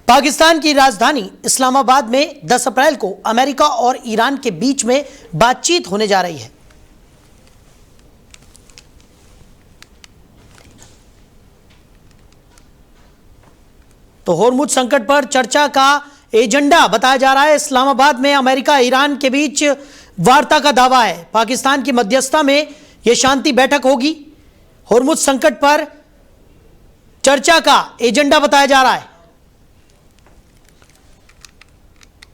पाकिस्तान की राजधानी इस्लामाबाद में 10 अप्रैल को अमेरिका और ईरान के बीच में बातचीत होने जा रही है। तो होर्मुज संकट पर चर्चा का एजेंडा बताया जा रहा है। इस्लामाबाद में अमेरिका ईरान के बीच वार्ता का दावा है। पाकिस्तान की मध्यस्थता में यह शांति बैठक होगी। होर्मुज संकट पर चर्चा का एजेंडा बताया जा रहा है।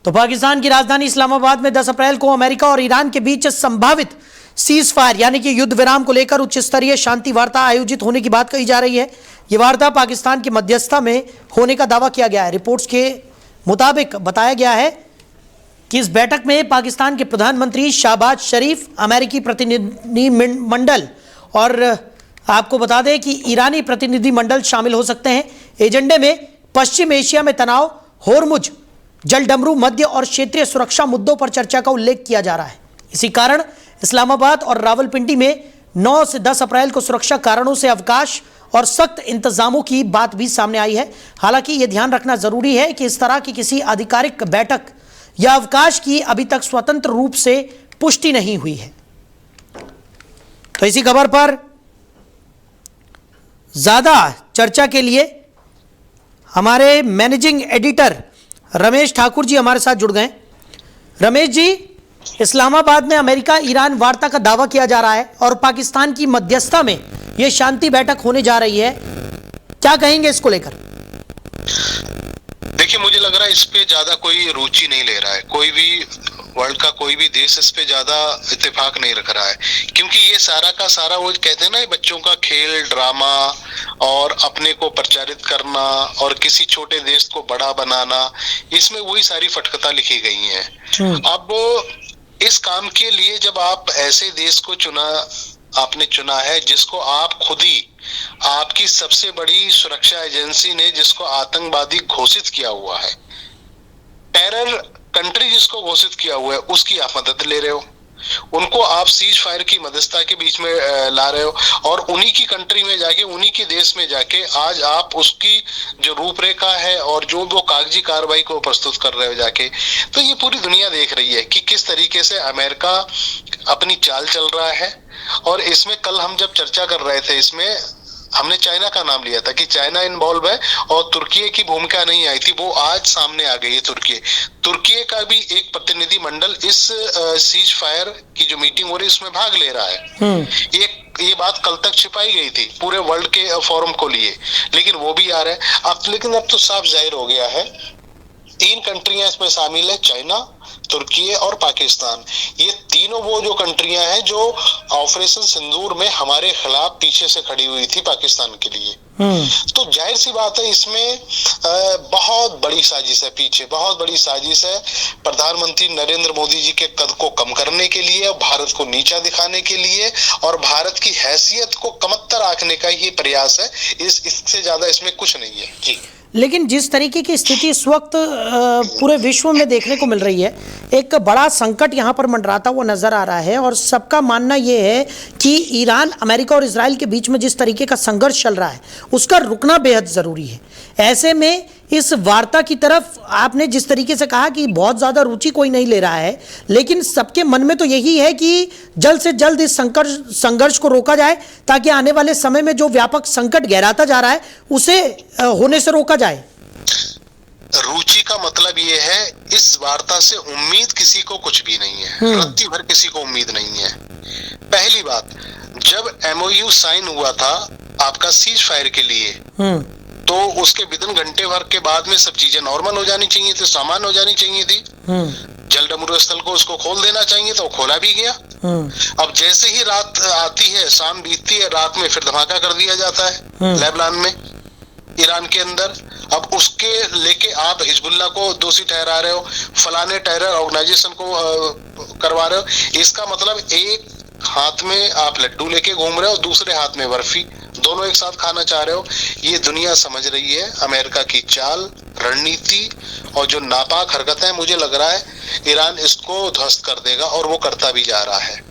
तो पाकिस्तान की राजधानी इस्लामाबाद में 10 अप्रैल को अमेरिका और ईरान के बीच संभावित सीज फायर यानी कि युद्ध विराम को लेकर उच्च स्तरीय शांति वार्ता आयोजित होने की बात कही जा रही है। यह वार्ता पाकिस्तान की मध्यस्थता में होने का दावा किया गया है। रिपोर्ट्स के मुताबिक बताया गया है कि इस बैठक में पाकिस्तान के प्रधानमंत्री शहबाज शरीफ, अमेरिकी प्रतिनिधिमंडल और आपको बता दें कि ईरानी प्रतिनिधिमंडल शामिल हो सकते हैं। एजेंडे में पश्चिम एशिया में तनाव, होर्मुज जलडमरू, मध्य और क्षेत्रीय सुरक्षा मुद्दों पर चर्चा का उल्लेख किया जा रहा है। इसी कारण इस्लामाबाद और रावलपिंडी में 9 से 10 अप्रैल को सुरक्षा कारणों से अवकाश और सख्त इंतजामों की बात भी सामने आई है। हालांकि यह ध्यान रखना जरूरी है कि इस तरह की किसी आधिकारिक बैठक या अवकाश की अभी तक स्वतंत्र रूप से पुष्टि नहीं हुई है। तो इसी खबर पर ज्यादा चर्चा के लिए हमारे मैनेजिंग एडिटर रमेश ठाकुर जी हमारे साथ जुड़ गए। रमेश जी, इस्लामाबाद में अमेरिका ईरान वार्ता का दावा किया जा रहा है और पाकिस्तान की मध्यस्थता में यह शांति बैठक होने जा रही है, क्या कहेंगे इसको लेकर? देखिए, मुझे लग रहा है इस पे ज्यादा कोई रुचि नहीं ले रहा है। कोई भी वर्ल्ड का कोई भी देश इस पे ज्यादा इत्तेफाक नहीं रख रहा है, क्योंकि ये सारा का सारा वो कहते हैं ना, बच्चों का खेल ड्रामा और अपने को प्रचारित करना और किसी छोटे देश को बड़ा बनाना, इसमें वही सारी फटकता लिखी गई है। अब इस काम के लिए जब आप ऐसे देश को आपने चुना है जिसको आप खुद ही, आपकी सबसे बड़ी सुरक्षा एजेंसी ने जिसको आतंकवादी घोषित किया हुआ है, टेरर कंट्री जिसको घोषित किया हुआ है, उसकी आप मदद ले रहे हो, उनको आप सीज फायर की मध्यस्थता के बीच में ला रहे हो और उन्हीं की कंट्री में जाके, उन्हीं के देश में जाके आज आप उसकी जो रूपरेखा है और जो वो कागजी कार्रवाई को प्रस्तुत कर रहे हो जाके। तो ये पूरी दुनिया देख रही है कि किस तरीके से अमेरिका अपनी चाल चल रहा है। और इसमें कल हम जब चर्चा कर रहे थे, इसमें हमने चाइना का नाम लिया था कि चाइना इन्वॉल्व है और तुर्की की भूमिका नहीं आई थी, वो आज सामने आ गई है। तुर्की का भी एक प्रतिनिधि मंडल इस सीज फायर की जो मीटिंग हो रही है उसमें भाग ले रहा है। ये बात कल तक छिपाई गई थी पूरे वर्ल्ड के फोरम को लिए, लेकिन वो भी आ रहा है। लेकिन अब तो साफ जाहिर हो गया है, 3 कंट्रियां इसमें शामिल है, चाइना, तुर्की और पाकिस्तान। ये तीनों वो जो कंट्रियां हैं जो ऑपरेशन सिंदूर में हमारे खिलाफ पीछे से खड़ी हुई थी पाकिस्तान के लिए। तो जाहिर सी बात है, इसमें बहुत बड़ी साजिश है, पीछे बहुत बड़ी साजिश है। प्रधानमंत्री नरेंद्र मोदी जी के कद को कम करने के लिए, भारत को नीचा दिखाने के लिए और भारत की हैसियत को कमतर आंकने का ये प्रयास है। इससे ज्यादा इसमें कुछ नहीं है जी। लेकिन जिस तरीके की स्थिति इस वक्त पूरे विश्व में देखने को मिल रही है, एक बड़ा संकट यहाँ पर मंडराता हुआ नजर आ रहा है और सबका मानना ये है कि ईरान, अमेरिका और इजराइल के बीच में जिस तरीके का संघर्ष चल रहा है उसका रुकना बेहद ज़रूरी है। ऐसे में इस वार्ता की तरफ आपने जिस तरीके से कहा कि बहुत ज़्यादा रुचि कोई नहीं ले रहा है, लेकिन सबके मन में तो यही है कि जल्द से जल्द इस संघर्ष को रोका जाए ताकि आने वाले समय में जो व्यापक संकट गहराता जा रहा है उसे होने से रोका जाए। रुचि का मतलब ये है, इस वार्ता से उम्मीद किसी को कुछ भी नहीं है, रत्ती भर किसी को उम्मीद नहीं है। पहली बात, जब MOU साइन हुआ था आपका सीज फायर के लिए, तो उसके विदिन घंटे भर के बाद में सब चीजें नॉर्मल हो जानी चाहिए थी, सामान हो जानी चाहिए थी। जलडमरू स्थल को उसको खोल देना चाहिए था, वो खोला भी गया। अब जैसे ही रात आती है, शाम बीतती है, रात में फिर धमाका कर दिया जाता है लेबनान में, ईरान के अंदर। अब उसके लेके आप हिजबुल्लाह को दोषी ठहरा रहे हो, फलाने टेरर ऑर्गेनाइजेशन को करवा रहे हो। इसका मतलब एक हाथ में आप लड्डू लेके घूम रहे हो, दूसरे हाथ में बर्फी, दोनों एक साथ खाना चाह रहे हो। ये दुनिया समझ रही है अमेरिका की चाल, रणनीति और जो नापाक हरकतें हैं। मुझे लग रहा है ईरान इसको ध्वस्त कर देगा और वो करता भी जा रहा है।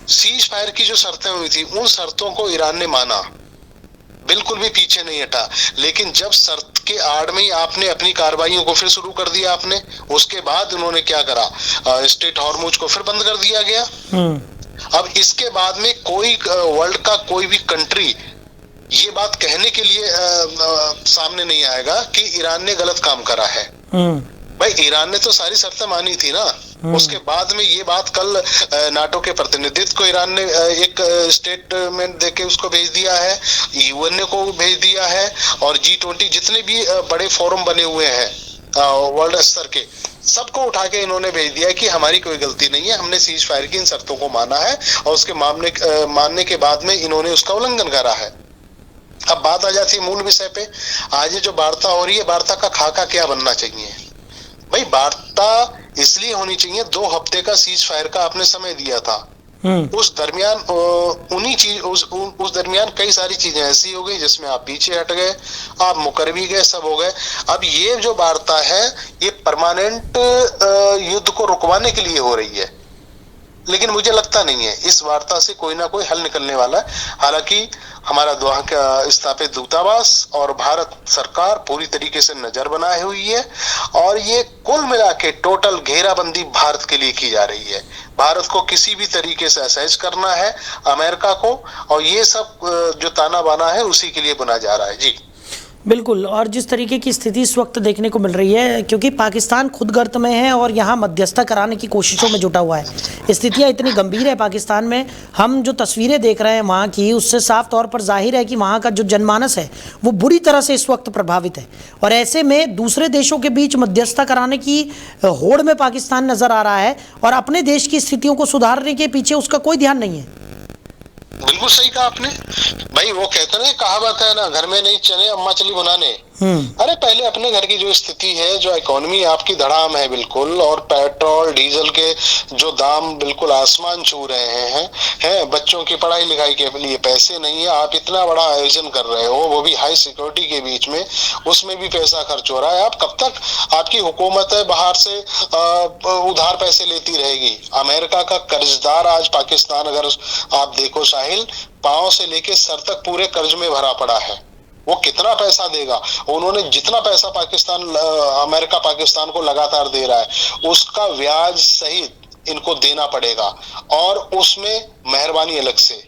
सीज फायर की जो शर्तें हुई थी, उन शर्तों को ईरान ने माना बिल्कुल भी पीछे नहीं हटा। लेकिन जब शर्त के आड़ में ही आपने अपनी कार्रवाइयों को फिर शुरू कर दिया आपने, उसके बाद उन्होंने क्या करा, स्ट्रेट हॉर्मुज को फिर बंद कर दिया गया। अब इसके बाद में कोई वर्ल्ड का कोई भी कंट्री ये बात कहने के लिए सामने नहीं आएगा कि ईरान ने गलत काम करा है। भाई ईरान ने तो सारी शर्तें मानी थी ना। उसके बाद में ये बात कल नाटो के प्रतिनिधित्व को ईरान ने एक स्टेटमेंट देके उसको भेज दिया है, यूएनए को भेज दिया है, और G20 जितने भी बड़े फोरम बने हुए हैं वर्ल्ड स्तर के, सबको उठा के इन्होंने भेज दिया है कि हमारी कोई गलती नहीं है, हमने सीज फायर की इन शर्तों को माना है, और उसके मानने के बाद में इन्होंने उसका उल्लंघन करा है। अब बात आ जाती है मूल विषय पे। आज ये जो वार्ता हो रही है, वार्ता का खाका क्या बनना चाहिए? भाई वार्ता इसलिए होनी चाहिए, 2 हफ्ते का सीज फायर का आपने समय दिया था। उस दरमियान उस दरमियान कई सारी चीजें ऐसी हो गई जिसमें आप पीछे हट गए, आप मुकर भी गए, सब हो गए। अब ये जो वार्ता है ये परमानेंट युद्ध को रुकवाने के लिए हो रही है, लेकिन मुझे लगता नहीं है इस वार्ता से कोई ना कोई हल निकलने वाला है। हालांकि हमारा वहां का स्थापित दूतावास और भारत सरकार पूरी तरीके से नजर बनाए हुई है, और ये कुल मिला के टोटल घेराबंदी भारत के लिए की जा रही है। भारत को किसी भी तरीके से असहज करना है अमेरिका को, और ये सब जो ताना बाना है उसी के लिए बुना जा रहा है। जी बिल्कुल। और जिस तरीके की स्थिति इस वक्त देखने को मिल रही है, क्योंकि पाकिस्तान खुद गर्त में है और यहाँ मध्यस्थता कराने की कोशिशों में जुटा हुआ है, स्थितियाँ इतनी गंभीर है पाकिस्तान में। हम जो तस्वीरें देख रहे हैं वहाँ की, उससे साफ तौर पर जाहिर है कि वहाँ का जो जनमानस है वो बुरी तरह से इस वक्त प्रभावित है, और ऐसे में दूसरे देशों के बीच मध्यस्थता कराने की होड़ में पाकिस्तान नज़र आ रहा है, और अपने देश की स्थितियों को सुधारने के पीछे उसका कोई ध्यान नहीं है। बिल्कुल सही कहा आपने। भाई वो कहते ना, कहावत है ना, घर में नहीं चने अम्मा चली बनाने। अरे पहले अपने घर की जो स्थिति है, जो इकोनॉमी आपकी धड़ाम है बिल्कुल, और पेट्रोल डीजल के जो दाम बिल्कुल आसमान छू रहे हैं, बच्चों की पढ़ाई लिखाई के लिए पैसे नहीं है, आप इतना बड़ा आयोजन कर रहे हो, वो भी हाई सिक्योरिटी के बीच में, उसमें भी पैसा खर्च हो रहा है। आप कब तक आपकी हुकूमत है बाहर से उधार पैसे लेती रहेगी? अमेरिका का कर्जदार आज पाकिस्तान, अगर आप देखो साहिल, पांव से लेके सर तक पूरे कर्ज में भरा पड़ा है। वो कितना पैसा देगा? उन्होंने जितना पैसा अमेरिका पाकिस्तान को लगातार दे रहा है, उसका ब्याज सहित इनको देना पड़ेगा, और उसमें मेहरबानी अलग से,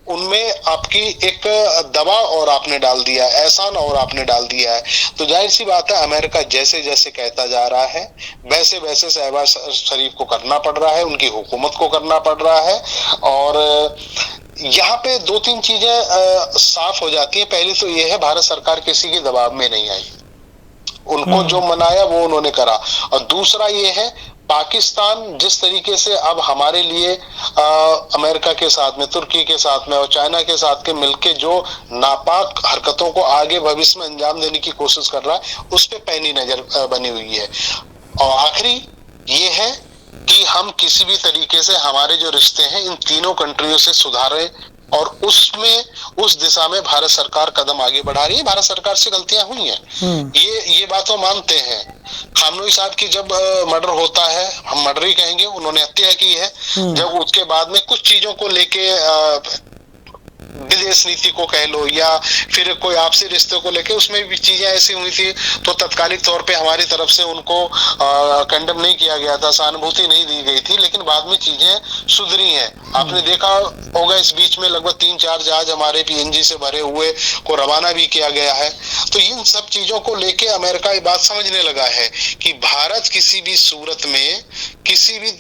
उनमें आपकी एक दबाव और आपने डाल दिया है, एहसान और आपने डाल दिया है। तो जाहिर सी बात है, अमेरिका जैसे जैसे कहता जा रहा है वैसे वैसे शहबाज शरीफ को करना पड़ रहा है, उनकी हुकूमत को करना पड़ रहा है। और यहाँ पे 2-3 चीजें साफ हो जाती है। पहली तो ये है, भारत सरकार किसी के दबाव में नहीं आई, उनको जो मनाया वो उन्होंने करा। और दूसरा ये है, पाकिस्तान जिस तरीके से अब हमारे लिए अमेरिका के साथ में, तुर्की के साथ में और चाइना के साथ के मिलके जो नापाक हरकतों को आगे भविष्य में अंजाम देने की कोशिश कर रहा है, उस पे पैनी नजर बनी हुई है। और आखिरी ये है कि हम किसी भी तरीके से हमारे जो रिश्ते हैं इन तीनों कंट्रियों से सुधारें, और उसमें उस दिशा में भारत सरकार कदम आगे बढ़ा रही है। भारत सरकार से गलतियां हुई हैं, ये बात तो मानते हैं। खामनोई साहब की जब मर्डर होता है, हम मर्डर ही कहेंगे, उन्होंने हत्या की है, जब उसके बाद में कुछ चीजों को लेके विदेश नीति को कह लो या फिर कोई आपसी रिश्ते को लेके उसमें भी चीजें ऐसी हुई थी, तो तत्कालिक तौर पे हमारी तरफ से उनको कंडेम नहीं किया गया था, सहानुभूति नहीं दी गई थी, लेकिन बाद में चीजें सुधरी हैं। आपने देखा होगा इस बीच में लगभग 3-4 जहाज हमारे PNG से भरे हुए को रवाना भी किया गया है। तो इन सब चीजों को लेके अमेरिका ये बात समझने लगा है कि भारत किसी भी सूरत में, किसी भी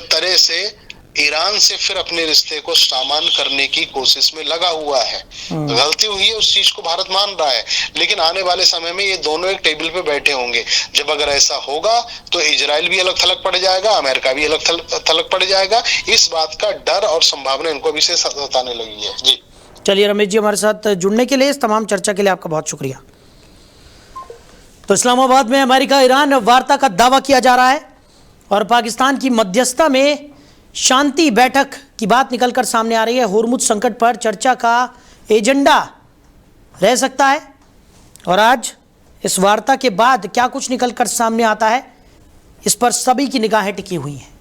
तरह से ईरान से फिर अपने रिश्ते को सामान्य करने की कोशिश में लगा हुआ है। गलती हुई है, उस चीज को भारत मान रहा है, लेकिन आने वाले समय में ये दोनों एक टेबल पे बैठे होंगे। जब अगर ऐसा होगा तो इजराइल भी अलग थलग पड़ जाएगा, अमेरिका भी अलग थलग पड़ जाएगा। इस बात का डर और संभावना इनको अभी से सताने लगी है। जी चलिए रमेश जी, हमारे साथ जुड़ने के लिए, इस तमाम चर्चा के लिए आपका बहुत शुक्रिया। तो इस्लामाबाद में अमेरिका ईरान वार्ता का दावा किया जा रहा है, और पाकिस्तान की मध्यस्थता में शांति बैठक की बात निकलकर सामने आ रही है। होर्मुज संकट पर चर्चा का एजेंडा रह सकता है, और आज इस वार्ता के बाद क्या कुछ निकलकर सामने आता है, इस पर सभी की निगाहें टिकी हुई हैं।